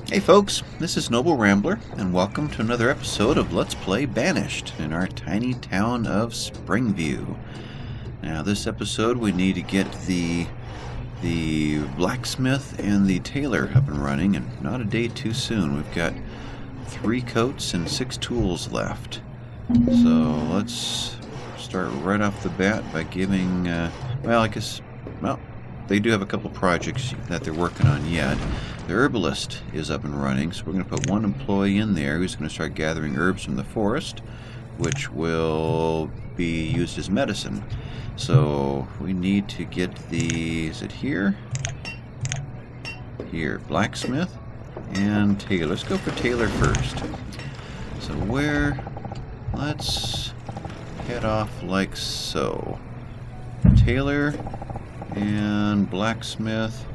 Hey folks, this is Noble Rambler, and welcome to another episode of Let's Play Banished in our tiny town of SpringView. Now this episode we need to get the blacksmith and the tailor up and running, and not a day too soon. We've got 3 coats and 6 tools left. So let's start right off the bat by giving, they do have a couple projects that they're working on yet. The herbalist is up and running, so we're going to put 1 employee in there who's going to start gathering herbs from the forest, which will be used as medicine. So we need to get the, is it here? Here, blacksmith and tailor. Let's go for tailor first. So let's head off like so. Tailor and blacksmith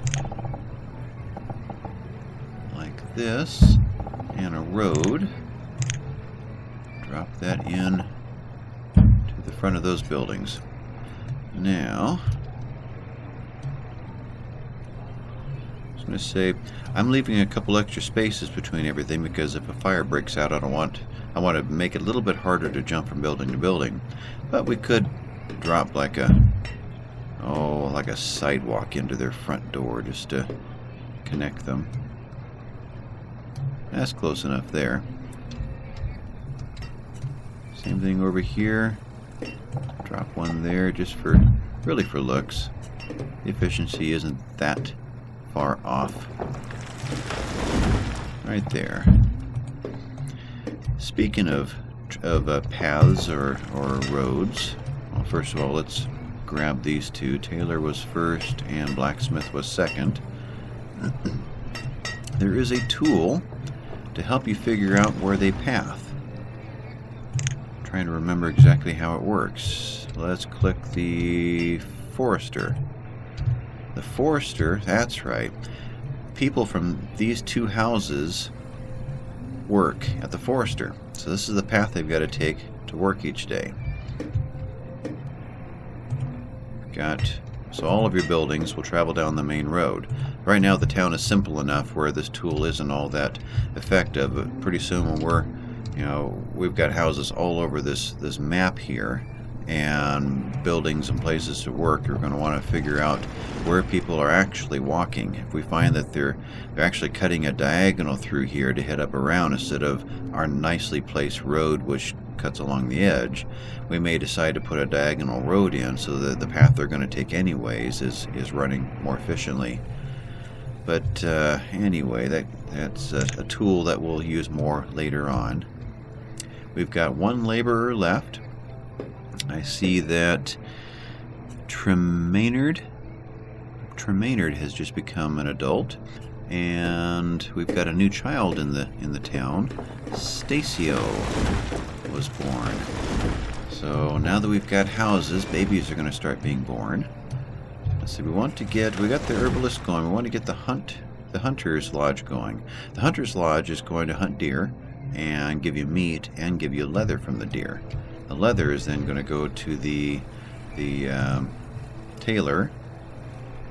like this, and a road. Drop that in to the front of those buildings. Now I was going to say I'm leaving a couple extra spaces between everything because if a fire breaks out, I want to make it a little bit harder to jump from building to building. But we could drop like a sidewalk into their front door just to connect them. That's close enough there. Same thing over here. Drop one there just for looks. The efficiency isn't that far off. Right there. Speaking of paths or roads, well, first of all, let's grab these 2. Tailor was first and blacksmith was second. There is a tool to help you figure out where they path. I'm trying to remember exactly how it works. Let's click the forester. The forester, that's right. People from these 2 houses work at the forester. So this is the path they've got to take to work each day. So all of your buildings will travel down the main road. Right now the town is simple enough where this tool isn't all that effective, but pretty soon when we've got houses all over this map here, and buildings and places to work, you're going to want to figure out where people are actually walking. If we find that they're actually cutting a diagonal through here to head up around instead of our nicely placed road which cuts along the edge, we may decide to put a diagonal road in so that the path they're going to take anyways is running more efficiently. But anyway, that's a tool that we'll use more later on. We've got 1 laborer left. I see that Tremainard has just become an adult, and we've got a new child in the town. Stacio was born. So now that we've got houses, babies are going to start being born. Let's see, we got the herbalist going. We want to get the hunter's lodge going. The hunter's lodge is going to hunt deer and give you meat and give you leather from the deer. The leather is then going to go to the tailor.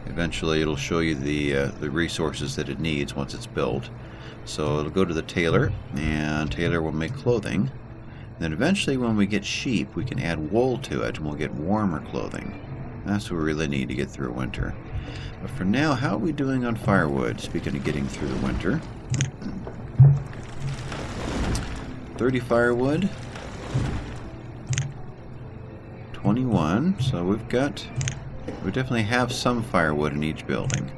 Eventually it'll show you the resources that it needs once it's built. So it'll go to the tailor, and tailor will make clothing. Then eventually when we get sheep, we can add wool to it and we'll get warmer clothing. That's what we really need to get through winter. But for now, how are we doing on firewood? Speaking of getting through the winter. 30 firewood. 21, so we definitely have some firewood in each building.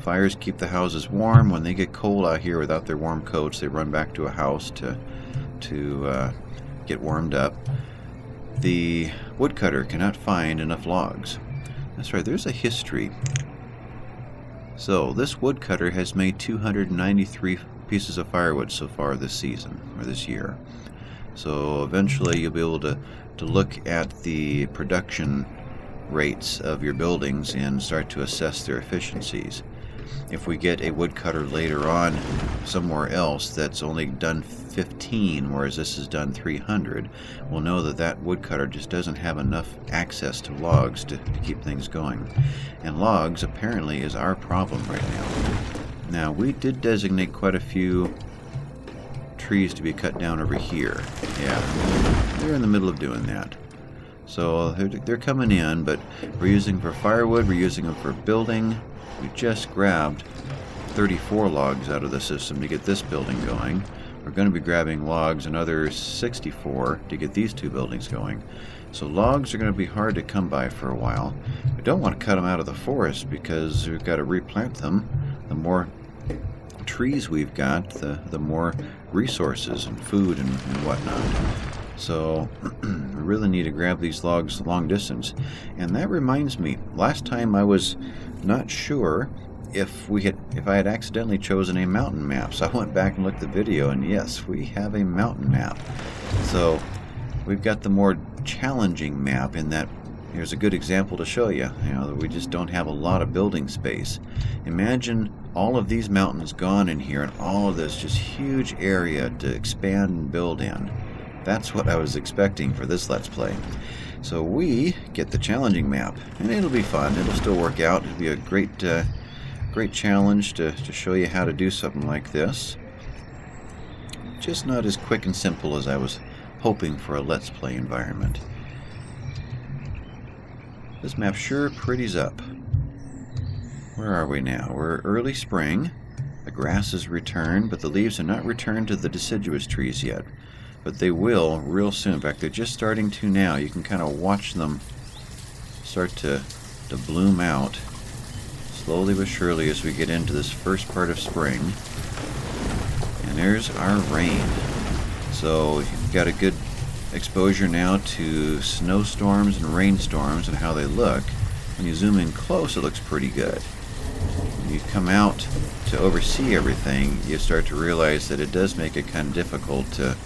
Fires keep the houses warm. When they get cold out here without their warm coats, they run back to a house to get warmed up. The woodcutter cannot find enough logs. That's right, there's a history. So this woodcutter has made 293 pieces of firewood so far this season, or this year. So eventually you'll be able to look at the production rates of your buildings and start to assess their efficiencies. If we get a woodcutter later on somewhere else that's only done 15, whereas this is done 300, we'll know that that woodcutter just doesn't have enough access to logs to keep things going. And logs apparently is our problem right now. Now, we did designate quite a few trees to be cut down over here. Yeah, they're in the middle of doing that. So they're coming in, but we're using for firewood, we're using them for building. We just grabbed 34 logs out of the system to get this building going. We're going to be grabbing logs, another 64, to get these two buildings going. So logs are going to be hard to come by for a while. We don't want to cut them out of the forest because we've got to replant them. The more trees we've got, the more resources and food and whatnot. So we really need to grab these logs long distance. And that reminds me, last time I was not sure if I had accidentally chosen a mountain map. So I went back and looked at the video, and yes, we have a mountain map. So we've got the more challenging map in that here's a good example to show you. You know, that we just don't have a lot of building space. Imagine all of these mountains gone in here and all of this just huge area to expand and build in. That's what I was expecting for this Let's Play. So we get the challenging map, and it'll be fun. It'll still work out. It'll be a great challenge to show you how to do something like this. Just not as quick and simple as I was hoping for a Let's Play environment. This map sure pretties up. Where are we now? We're early spring. The grass is returned, but the leaves are not returned to the deciduous trees yet. But they will real soon. In fact, they're just starting to now. You can kind of watch them start to bloom out slowly but surely as we get into this first part of spring. And there's our rain. So you've got a good exposure now to snowstorms and rainstorms and how they look. When you zoom in close, it looks pretty good. When you come out to oversee everything, you start to realize that it does make it kind of difficult to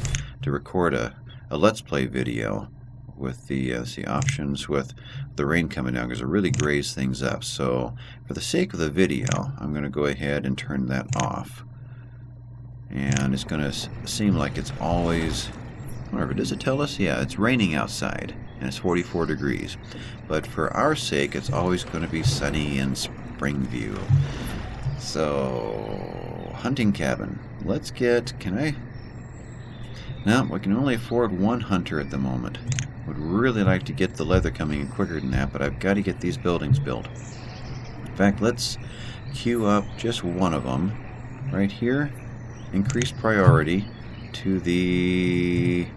record a Let's Play video with the options with the rain coming down, because it really grays things up. So for the sake of the video, I'm going to go ahead and turn that off. And it's going to seem like it's always, whatever, does it tell us? Yeah, it's raining outside and it's 44 degrees. But for our sake, it's always going to be sunny in SpringView. So, hunting cabin. Let's get, no, we can only afford one hunter at the moment. Would really like to get the leather coming in quicker than that, but I've got to get these buildings built. In fact, let's queue up just one of them right here. Increase priority to the,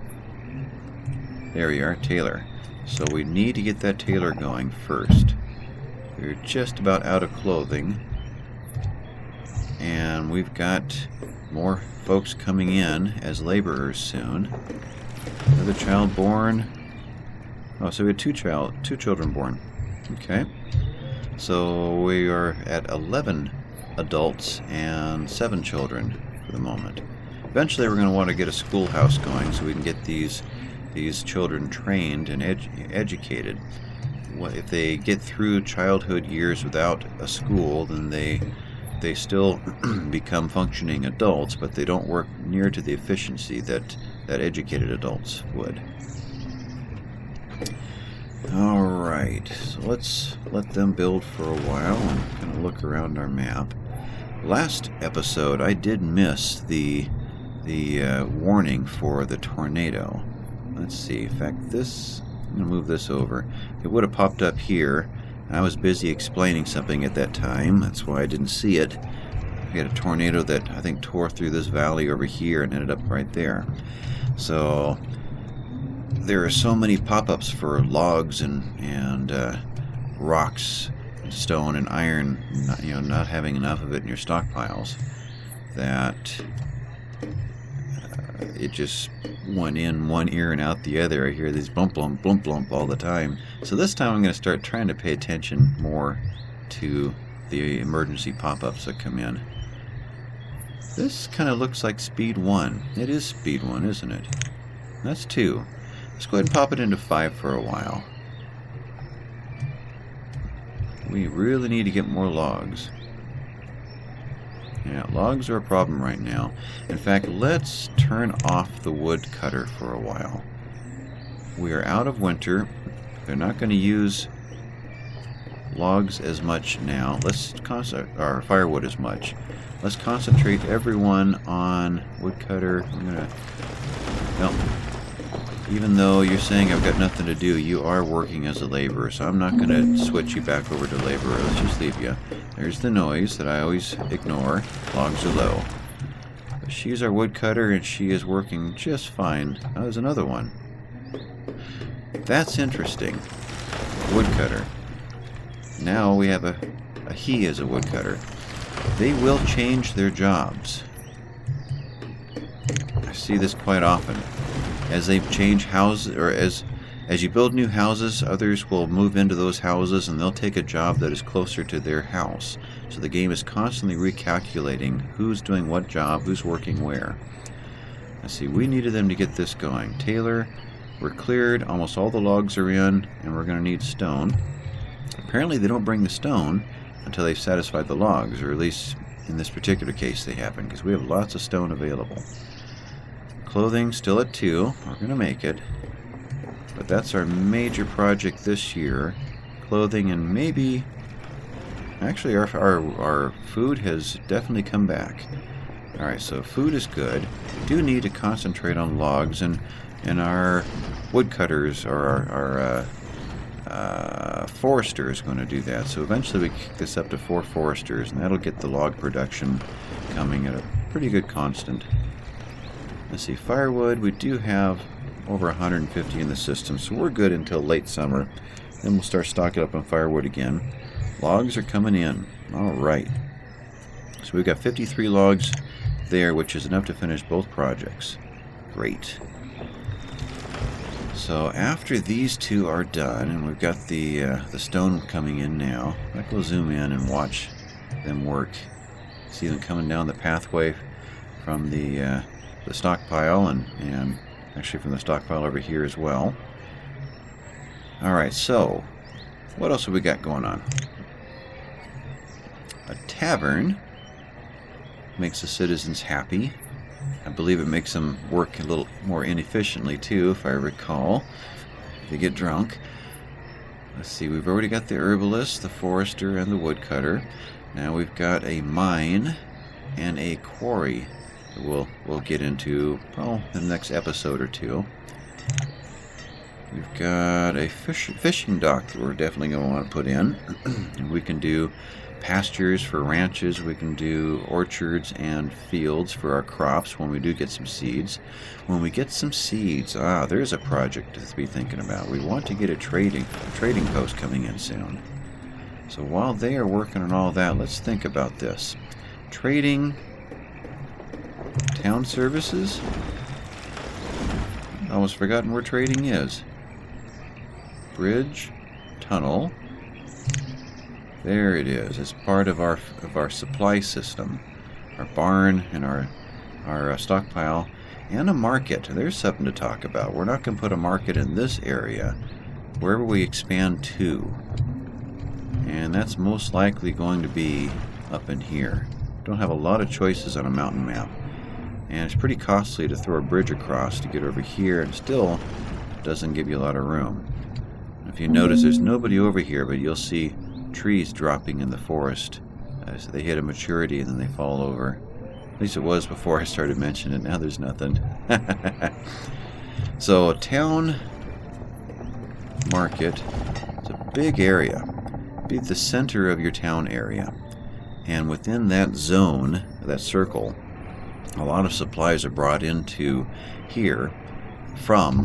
there we are, tailor. So we need to get that tailor going first. We're just about out of clothing, and we've got more folks coming in as laborers soon. Another child born. Oh, so we had two children born. Okay. So we are at 11 adults and 7 children for the moment. Eventually we're going to want to get a schoolhouse going so we can get these children trained and educated. If they get through childhood years without a school, then they still become functioning adults, but they don't work near to the efficiency that educated adults would. Alright, so let's let them build for a while and kind of look around our map. Last episode I did miss the warning for the tornado. Let's see, in fact I'm going to move this over. It would have popped up here. I was busy explaining something at that time, that's why I didn't see it. We had a tornado that I think tore through this valley over here and ended up right there. So there are so many pop-ups for logs and rocks, and stone and iron, not having enough of it in your stockpiles, that it just went in one ear and out the other. I hear these blump, blump, blump, blump all the time. So this time I'm going to start trying to pay attention more to the emergency pop-ups that come in. This kind of looks like speed 1. It is speed 1, isn't it? That's 2. Let's go ahead and pop it into 5 for a while. We really need to get more logs. Yeah, logs are a problem right now. In fact, let's turn off the wood cutter for a while. We are out of winter. They're not going to use logs as much now. Let's concentrate, or firewood as much. Let's concentrate everyone on woodcutter. I'm gonna, well, even though you're saying I've got nothing to do, you are working as a laborer, so I'm not gonna switch you back over to laborer. Let's just leave you. There's the noise that I always ignore. Logs are low. But she's our woodcutter, and she is working just fine. Oh, there's another one. That's interesting. Woodcutter. Now we have a he as a woodcutter. They will change their jobs. I see this quite often. As they change houses, or as you build new houses, others will move into those houses and they'll take a job that is closer to their house. So the game is constantly recalculating who's doing what job, who's working where. Let's see, we needed them to get this going. Taylor, we're cleared, almost all the logs are in, and we're going to need stone. Apparently they don't bring the stone until they've satisfied the logs, or at least in this particular case they haven't, because we have lots of stone available. Clothing still at 2. We're going to make it. But that's our major project this year. Clothing, and maybe... Actually, our food has definitely come back. Alright, so food is good. We do need to concentrate on logs, and our woodcutters, or our forester is going to do that. So eventually we kick this up to 4 foresters, and that'll get the log production coming at a pretty good constant. Let's see, firewood, we do have over 150 in the system, so we're good until late summer. Then we'll start stocking up on firewood again. Logs are coming in. Alright. So we've got 53 logs there, which is enough to finish both projects. Great. So after these two are done, and we've got the stone coming in now, I will zoom in and watch them work. See them coming down the pathway from the stockpile, and actually from the stockpile over here as well. Alright, so what else have we got going on? A tavern makes the citizens happy. I believe it makes them work a little more inefficiently too, if I recall. They get drunk. Let's see, we've already got the herbalist, the forester, and the woodcutter. Now we've got a mine and a quarry that we'll get into, well, in the next episode or two. We've got a fishing dock that we're definitely going to want to put in. And we can do pastures for ranches, we can do orchards and fields for our crops when we do get some seeds. When we get some seeds, there's a project to be thinking about. We want to get a trading post coming in soon. So while they are working on all that, let's think about this. Trading, town services. Almost forgotten where trading is. Bridge, tunnel. There it is. It's part of our supply system. Our barn and our stockpile and a market. There's something to talk about. We're not going to put a market in this area. Wherever we expand to. And that's most likely going to be up in here. Don't have a lot of choices on a mountain map. And it's pretty costly to throw a bridge across to get over here, and still doesn't give you a lot of room. If you notice, there's nobody over here, but you'll see trees dropping in the forest as they hit a maturity and then they fall over. At least it was before I started mentioning it. Now there's nothing. So a town market, it's a big area. Be the center of your town area. And within that zone, that circle, a lot of supplies are brought into here from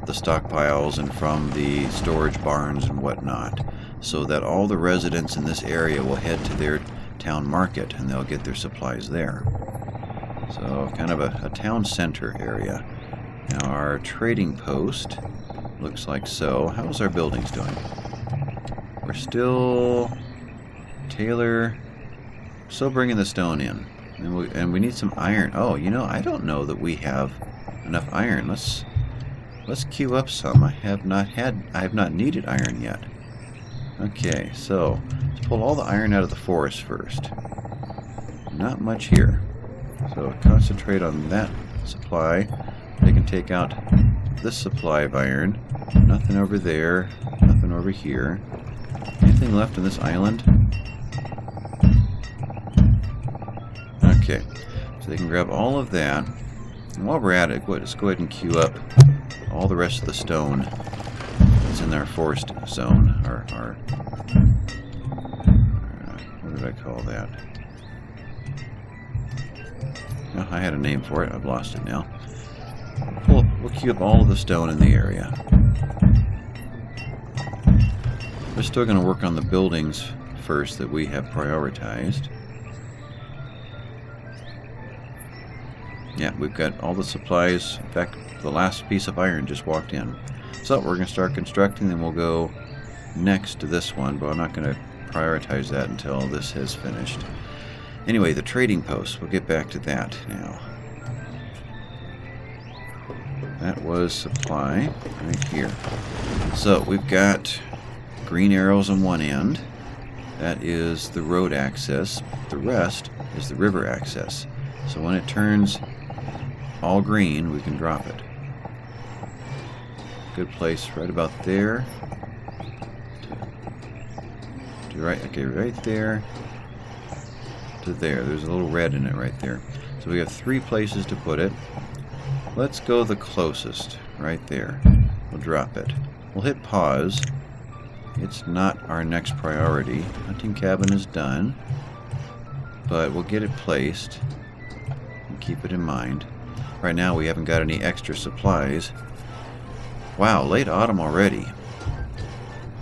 the stockpiles and from the storage barns and whatnot, so that all the residents in this area will head to their town market and they'll get their supplies there. So kind of a town center area. Now our trading post looks like so. How's our buildings doing? We're still... Taylor... Still bringing the stone in. And we need some iron. Oh, you know, I don't know that we have enough iron. Let's queue up some. I have not needed iron yet. Okay, so let's pull all the iron out of the forest first. Not much here. So concentrate on that supply. They can take out this supply of iron. Nothing over there. Nothing over here. Anything left on this island? Okay, so they can grab all of that. And while we're at it, let's go ahead and queue up all the rest of the stone that's in our forest zone. What did I call that? Oh, I had a name for it. I've lost it now. We'll queue up all of the stone in the area. We're still going to work on the buildings first that we have prioritized. Yeah, we've got all the supplies. In fact, the last piece of iron just walked in. So we're going to start constructing, then we'll go next to this one, but I'm not going to prioritize that until this has finished. Anyway, the trading post, we'll get back to that now. That was supply right here. So we've got green arrows on one end. That is the road access. The rest is the river access. So when it turns all green, we can drop it. Good place right about there. To right, okay, right there to there. There's a little red in it right there. So we have 3 places to put it. Let's go the closest, right there. We'll drop it. We'll hit pause. It's not our next priority. Hunting cabin is done, but we'll get it placed and keep it in mind. Right now we haven't got any extra supplies. Wow, late autumn already.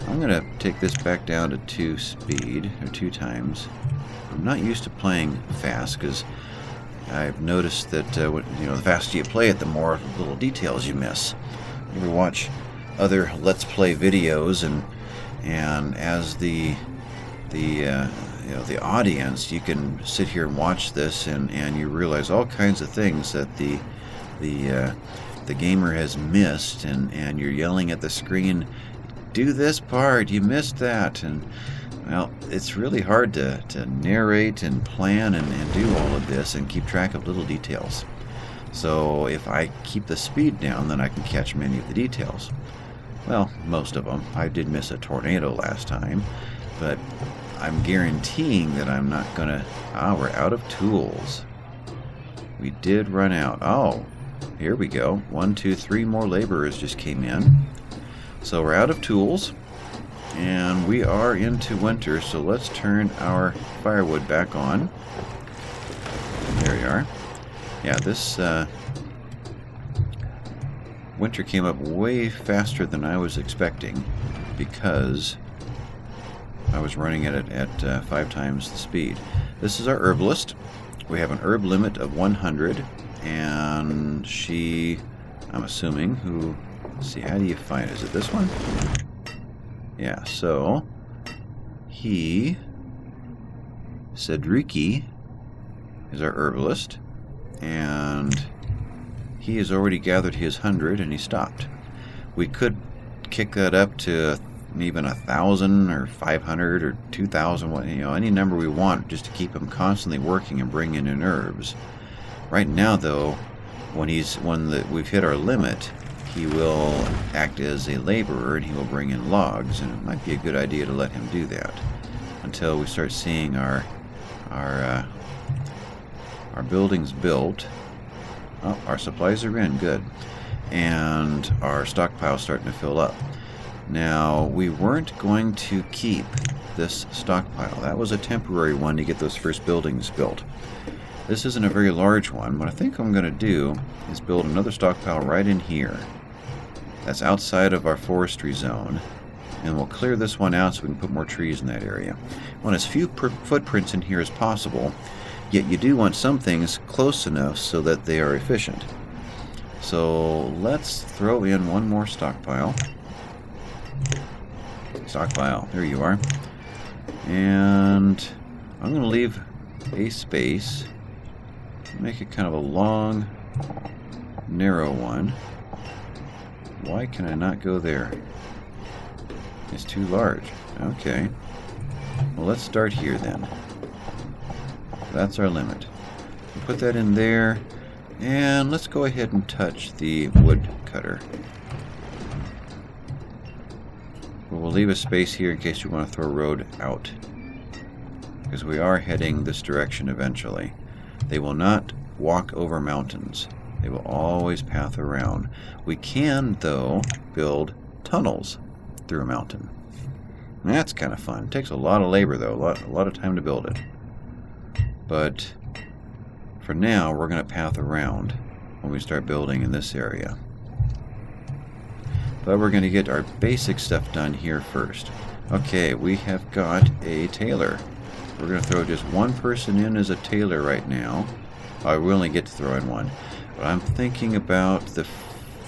I'm going to take this back down to 2 speed, or 2 times. I'm not used to playing fast because I've noticed that the faster you play it, the more little details you miss. You ever watch other Let's Play videos, and as the audience, you can sit here and watch this, and you realize all kinds of things that the gamer has missed, and you're yelling at the screen, "Do this part, you missed that," and well, it's really hard to narrate and plan and do all of this and keep track of little details. So if I keep the speed down, then I can catch many of the details. Well, most of them. I did miss a tornado last time, but I'm guaranteeing that I'm not gonna... we're out of tools. We did run out. Oh, here we go. 1, 2, 3 more laborers just came in. So we're out of tools. And we are into winter, so let's turn our firewood back on. There we are. Yeah, this winter came up way faster than I was expecting because I was running it at 5 times the speed. This is our herbalist. We have an herb limit of 100, and she, I'm assuming, who... Let's see, how do you find it? Is it this one? Yeah, so Cedrici is our herbalist, and he has already gathered his 100 and he stopped. We could kick that up to even 1,000 or 500 or 2,000, any number we want, just to keep him constantly working and bringing in herbs. Right now, though, when we've hit our limit, he will act as a laborer and he will bring in logs, and it might be a good idea to let him do that until we start seeing our buildings built. Oh, our supplies are in, good, and our stockpile's starting to fill up. Now, we weren't going to keep this stockpile. That was a temporary one to get those first buildings built. This isn't a very large one. What I think I'm going to do is build another stockpile right in here. That's outside of our forestry zone, and we'll clear this one out so we can put more trees in that area. I want as few footprints in here as possible, yet you do want some things close enough so that they are efficient. So let's throw in one more stockpile. Stockpile, there you are. And I'm going to leave a space, make it kind of a long, narrow one. Why can I not go there? It's too large. Okay. Well, let's start here then. That's our limit. We'll put that in there, and let's go ahead and touch the wood cutter. But we'll leave a space here in case you want to throw a road out, because we are heading this direction eventually. They will not walk over mountains. They will always path around. We can, though, build tunnels through a mountain. That's kind of fun. It takes a lot of labor, though. A lot of time to build it. But for now, we're going to path around when we start building in this area. But we're going to get our basic stuff done here first. Okay, we have got a tailor. We're going to throw just one person in as a tailor right now. We only get to throw in one. But I'm thinking about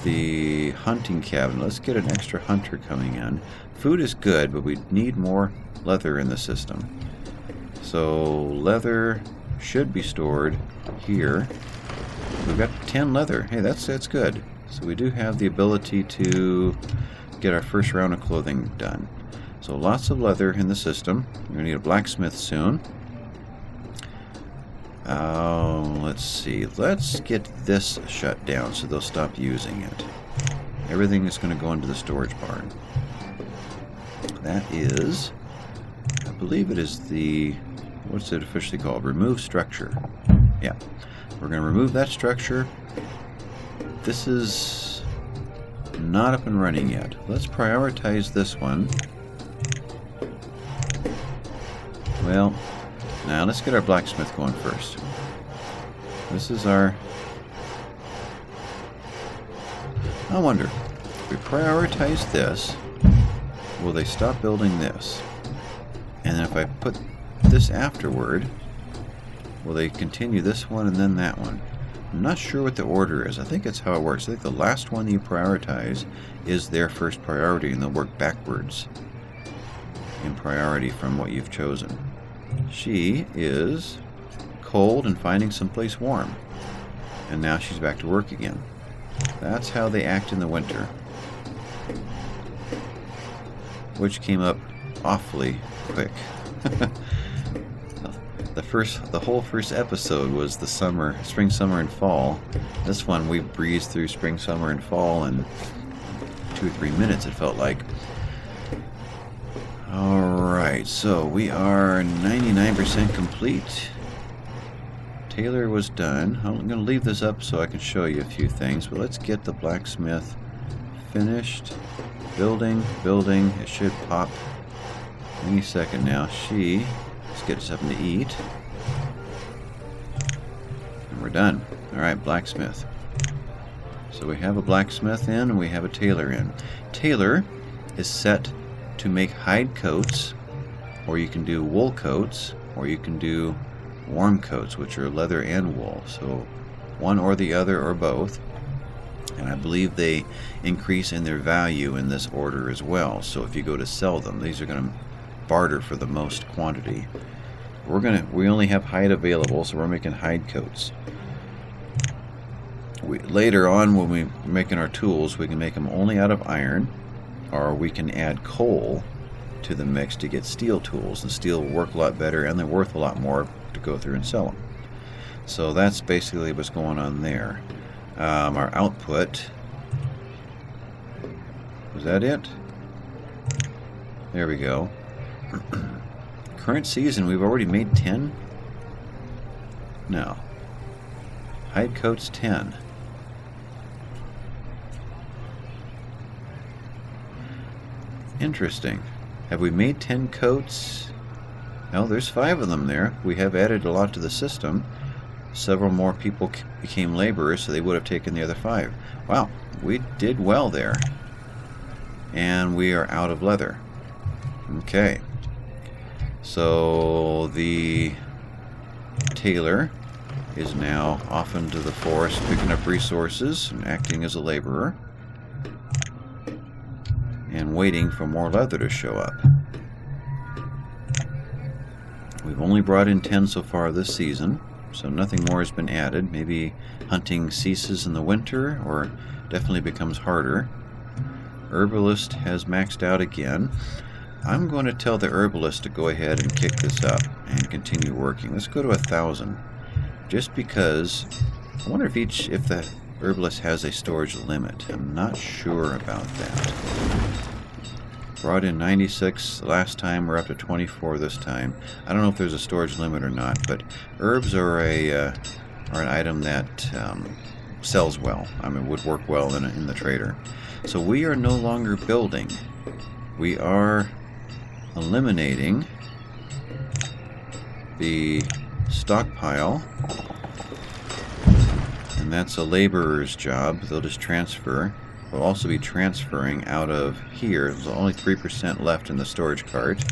the hunting cabin. Let's get an extra hunter coming in. Food is good, but we need more leather in the system. So leather should be stored here. We've got 10 leather. Hey, that's good. So we do have the ability to get our first round of clothing done. So lots of leather in the system. We're going to need a blacksmith soon. Let's see. Let's get this shut down so they'll stop using it. Everything is going to go into the storage barn. That is, I believe it is the, what's it officially called? Remove structure. Yeah. We're going to remove that structure. This is not up and running yet. Let's prioritize this one. Well, now let's get our blacksmith going first. This is our... I wonder, if we prioritize this, will they stop building this? And then if I put this afterward, will they continue this one and then that one? I'm not sure what the order is. I think it's how it works. I think the last one you prioritize is their first priority, and they'll work backwards in priority from what you've chosen. She is cold and finding someplace warm. And now she's back to work again. That's how they act in the winter. Which came up awfully quick. The whole first episode was the summer, spring, summer, and fall. This one we breezed through spring, summer, and fall in 2 or 3 minutes, it felt like. Alright, so we are 99% complete. Tailor was done. I'm going to leave this up so I can show you a few things, but let's get the blacksmith finished. Building. It should pop any second now. Let's get something to eat. And we're done. Alright, blacksmith. So we have a blacksmith in and we have a tailor in. Tailor is set to make hide coats, or you can do wool coats, or you can do warm coats, which are leather and wool. So one or the other or both. And I believe they increase in their value in this order as well. So if you go to sell them, these are going to barter for the most quantity. We only have hide available, so we're making hide coats. Later on, when we're making our tools, we can make them only out of iron, or we can add coal to the mix to get steel tools, and steel will work a lot better and they're worth a lot more to go through and sell them. So that's basically what's going on there. Our output, was that it? There we go. Current season, we've already made 10? No. Hide coats 10. Interesting. Have we made 10 coats? No, there's 5 of them there. We have added a lot to the system. Several more people became laborers, so they would have taken the other 5. Wow, we did well there. And we are out of leather. Okay. So the tailor is now off into the forest picking up resources and acting as a laborer. And waiting for more leather to show up. We've only brought in 10 so far this season, so nothing more has been added. Maybe hunting ceases in the winter, or definitely becomes harder. Herbalist has maxed out again. I'm going to tell the herbalist to go ahead and kick this up and continue working. Let's go to 1,000. Just because I wonder if the herbalist has a storage limit. I'm not sure about that. Brought in 96 last time. We're up to 24 this time. I don't know if there's a storage limit or not, but herbs are an item that sells well. I mean, would work well in the trader. So we are no longer building. We are eliminating the stockpile, and that's a laborer's job. They'll just transfer. We'll also be transferring out of here. There's only 3% left in the storage cart.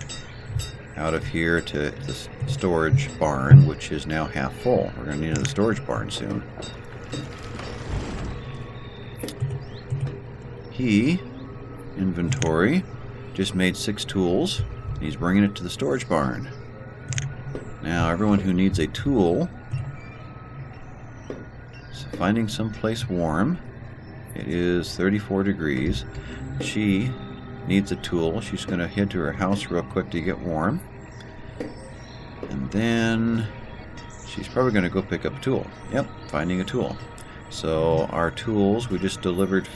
Out of here to the storage barn, which is now half full. We're going to need the storage barn soon. He, inventory, just made 6 tools. He's bringing it to the storage barn. Now everyone who needs a tool is finding someplace warm. It is 34 degrees. She needs a tool. She's going to head to her house real quick to get warm. And then she's probably going to go pick up a tool. Yep, finding a tool. So our tools, we just delivered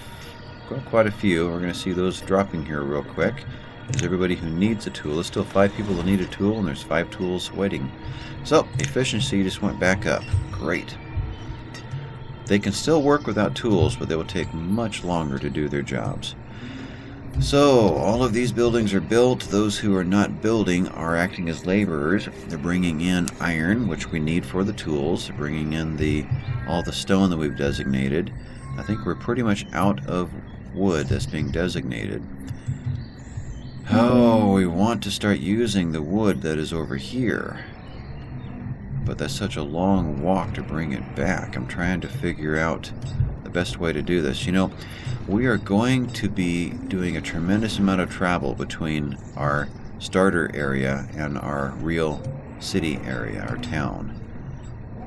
quite a few. We're going to see those dropping here real quick. There's everybody who needs a tool. There's still 5 people that need a tool, and there's 5 tools waiting. So efficiency just went back up. Great. They can still work without tools, but they will take much longer to do their jobs. So, all of these buildings are built. Those who are not building are acting as laborers. They're bringing in iron, which we need for the tools. They're bringing in all the stone that we've designated. I think we're pretty much out of wood that's being designated. Oh, we want to start using the wood that is over here. But that's such a long walk to bring it back. I'm trying to figure out the best way to do this. You know, we are going to be doing a tremendous amount of travel between our starter area and our real city area, our town.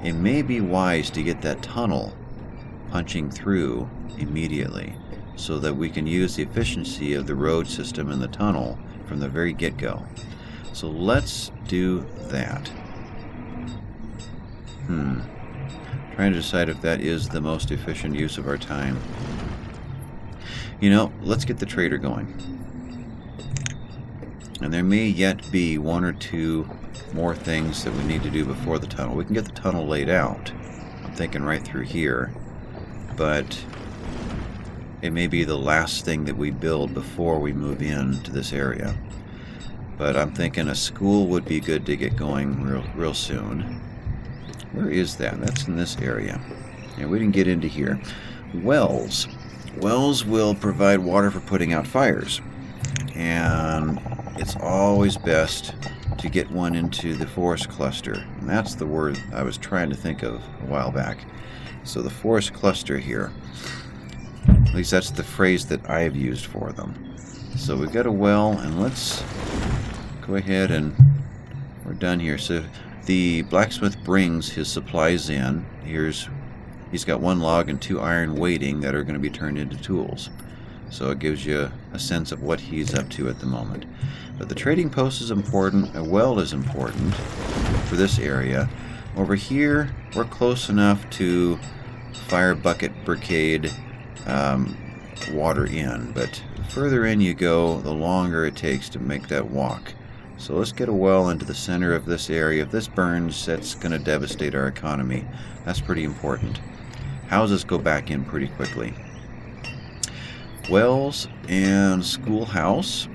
It may be wise to get that tunnel punching through immediately so that we can use the efficiency of the road system and the tunnel from the very get-go. So let's do that. Trying to decide if that is the most efficient use of our time. You know, let's get the trader going. And there may yet be 1 or 2 more things that we need to do before the tunnel. We can get the tunnel laid out. I'm thinking right through here. But it may be the last thing that we build before we move into this area. But I'm thinking a school would be good to get going real soon. Where is that? That's in this area. Yeah, we didn't get into here. Wells. Wells will provide water for putting out fires. And it's always best to get one into the forest cluster. And that's the word I was trying to think of a while back. So the forest cluster here. At least that's the phrase that I've used for them. So we've got a well, and let's go ahead and we're done here. So the blacksmith brings his supplies in. He's got 1 log and 2 iron waiting that are going to be turned into tools. So it gives you a sense of what he's up to at the moment. But the trading post is important. A well is important for this area. Over here, we're close enough to fire bucket brigade water in. But the further in you go, the longer it takes to make that walk. So let's get a well into the center of this area. If this burns, that's going to devastate our economy. That's pretty important. Houses go back in pretty quickly. Wells and schoolhouse.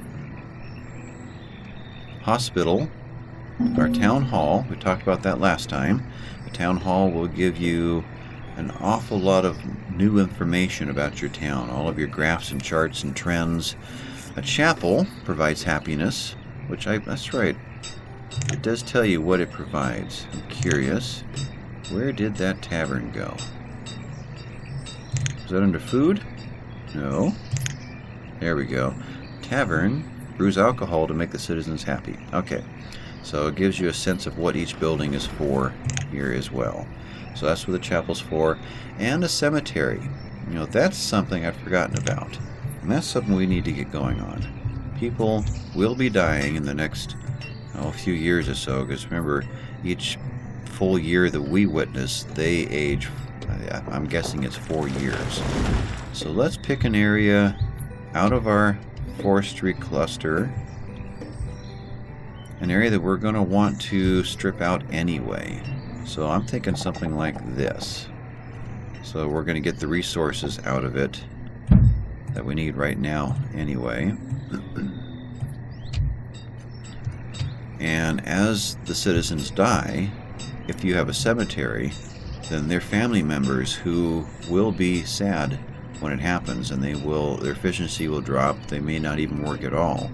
Hospital. Our town hall. We talked about that last time. The town hall will give you an awful lot of new information about your town. All of your graphs and charts and trends. A chapel provides happiness. That's right. It does tell you what it provides. I'm curious. Where did that tavern go? Is that under food? No. There we go. Tavern brews alcohol to make the citizens happy. Okay. So it gives you a sense of what each building is for here as well. So that's what the chapel's for. And a cemetery. You know, that's something I've forgotten about. And that's something we need to get going on. People will be dying in the next few years or so, because remember, each full year that we witness, they age, I'm guessing it's 4 years. So let's pick an area out of our forestry cluster. An area that we're going to want to strip out anyway. So I'm thinking something like this. So we're going to get the resources out of it that we need right now anyway. And as the citizens die, if you have a cemetery, then their family members who will be sad when it happens, and their efficiency will drop. They may not even work at all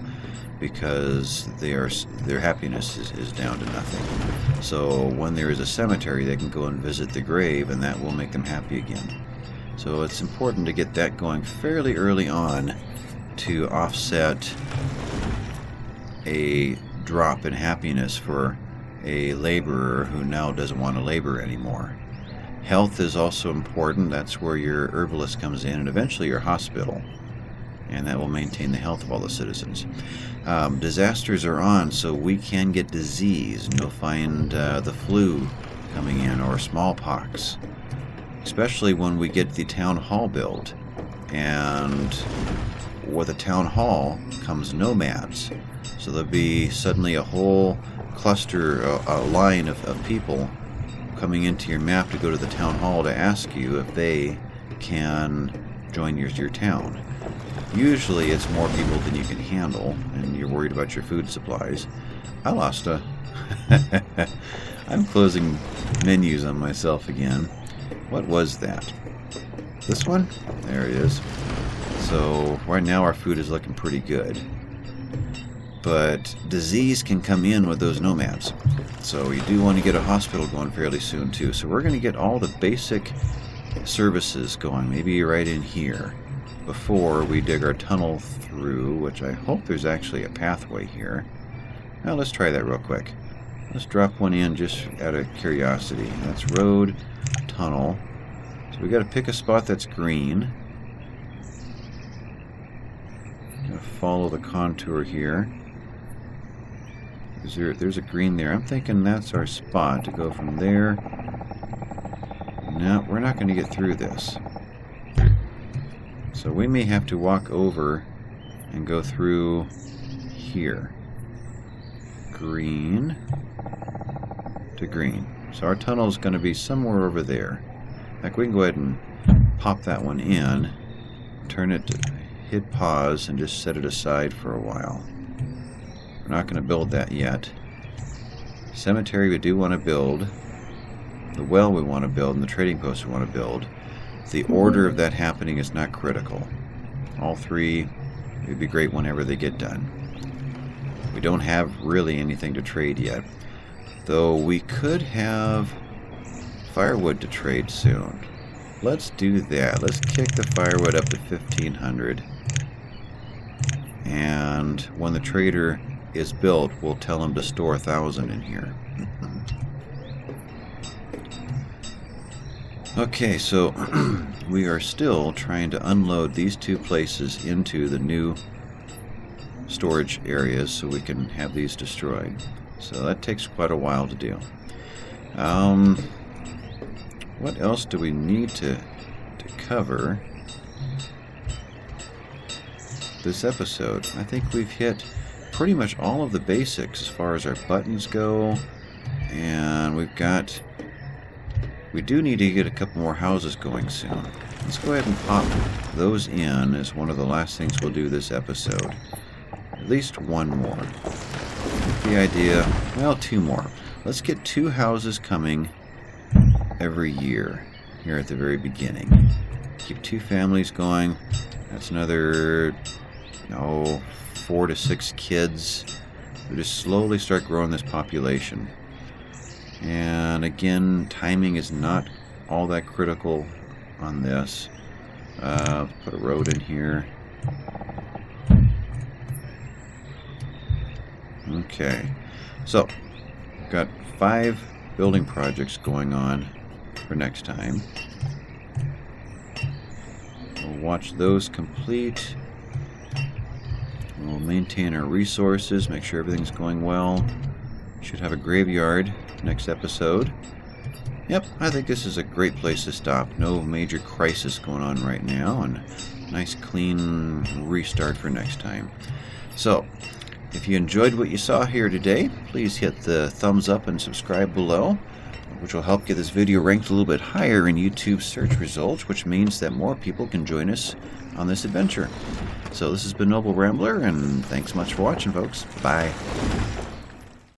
because their happiness is down to nothing. So when there is a cemetery, they can go and visit the grave, and that will make them happy again. So it's important to get that going fairly early on to offset a drop in happiness for a laborer who now doesn't want to labor anymore. Health is also important. That's where your herbalist comes in, and eventually your hospital. And that will maintain the health of all the citizens. Disasters are on, so we can get disease. And you'll find the flu coming in, or smallpox. Especially when we get the town hall built. And with a town hall comes nomads. So there'll be suddenly a whole cluster, a line of people coming into your map to go to the town hall to ask you if they can join your town. Usually it's more people than you can handle, and you're worried about your food supplies. I lost a... I'm closing menus on myself again. What was that? This one? There it is. So right now our food is looking pretty good. But disease can come in with those nomads. So you do want to get a hospital going fairly soon too. So we're going to get all the basic services going, maybe right in here, before we dig our tunnel through, which I hope there's actually a pathway here. Now let's try that real quick. Let's drop one in just out of curiosity. That's road, tunnel. So we got to pick a spot that's green. Gonna follow the contour here. There's a green there. I'm thinking that's our spot to go from there. No, we're not going to get through this. So we may have to walk over and go through here. Green to green. So our tunnel is going to be somewhere over there. Like, we can go ahead and pop that one in, turn it to hit pause, and just set it aside for a while. We're not going to build that yet. Cemetery we do want to build. The well we want to build, and the trading post we want to build. The order of that happening is not critical. All three would be great whenever they get done. We don't have really anything to trade yet, though we could have firewood to trade soon. Let's do that. Let's kick the firewood up to 1,500. And when the trader is built, we'll tell him to store 1,000 in here. Okay, so we are still trying to unload these two places into the new storage areas so we can have these destroyed. So that takes quite a while to do. What else do we need to cover this episode? I think we've hit pretty much all of the basics as far as our buttons go, and we do need to get a couple more houses going soon. Let's go ahead and pop those in as one of the last things we'll do this episode. At least one more. With the idea, well, two more. Let's get 2 houses coming every year here at the very beginning. Keep 2 families going. That's another 4 to 6 kids. We just slowly start growing this population. And again, timing is not all that critical on this. Put a road in here. Okay, so we've got 5 building projects going on for next time. We'll watch those complete. We'll maintain our resources, make sure everything's going well. Should have a graveyard next episode. Yep, I think this is a great place to stop. No major crisis going on right now, and Nice clean restart for next time. So, if you enjoyed what you saw here today, please hit the thumbs up and subscribe below, which will help get this video ranked a little bit higher in YouTube search results, which means that more people can join us on this adventure. So this has been Noble Rambler, and thanks much for watching, folks. Bye.